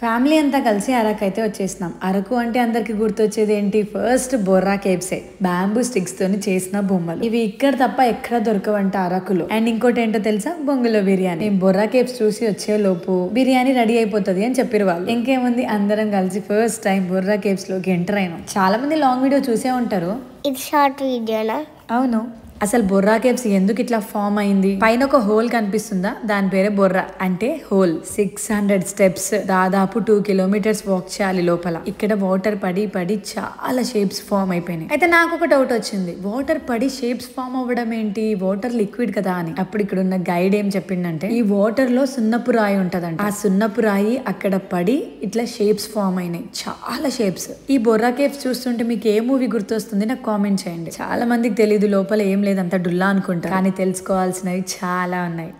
Family అంతా కలిసి అరకు అయితే వచ్చేసినాం. అరకు అంటే అందరికి గుర్తొచ్చేది ఏంటి? ఫస్ట్ బొర్రా కేవ్సే, బ్యాంబూ స్టిక్స్ తోని చేసిన బొమ్మలు. ఇవి ఇక్కడ తప్ప ఎక్కడ దొరకవంట అరకులో. అండ్ ఇంకోటి ఏంటో తెలుసా? బొంగులో బిర్యానీ. మేము బొర్రా కేవ్స్ చూసి వచ్చే లోపు బిర్యానీ రెడీ అయిపోతుంది అని చెప్పారు వాళ్ళు. ఇంకేముంది, అందరం కలిసి ఫస్ట్ టైం బొర్రా కేవ్స్ లోకి ఎంటర్ అయినాం. చాలా మంది లాంగ్ వీడియో చూసే ఉంటారు. ఇది షార్ట్ వీడియోనా? అవును. అసలు బొర్రా కేవ్స్ ఎందుకు ఇట్లా ఫామ్ అయింది? పైన ఒక హోల్ కనిపిస్తుందా? దాని పేరే బొర్రా, అంటే హోల్. 600 స్టెప్స్, దాదాపు 2 కిలోమీటర్స్ వాక్ చేయాలి లోపల. ఇక్కడ వాటర్ పడి పడి చాలా షేప్స్ ఫామ్ అయిపోయినాయి. అయితే నాకు ఒక డౌట్ వచ్చింది, వాటర్ పడి షేప్స్ ఫామ్ అవ్వడం ఏంటి? వాటర్ లిక్విడ్ కదా అని. అప్పుడు ఇక్కడ ఉన్న గైడ్ ఏం చెప్పిండంటే, ఈ వాటర్ లో సున్నపు రాయి ఉంటదంట. ఆ సున్నపు రాయి అక్కడ పడి ఇట్లా షేప్స్ ఫామ్ అయినాయి, చాలా షేప్స్. ఈ బొర్రా కేవ్స్ చూస్తుంటే మీకు ఏ మూవీ గుర్తొస్తుంది నాకు కామెంట్ చేయండి. చాలా మందికి తెలియదు లోపల ఏం లేదంత డుల్లా అనుకుంటా, కానీ తెలుసుకోవాల్సినవి చాలా ఉన్నాయి.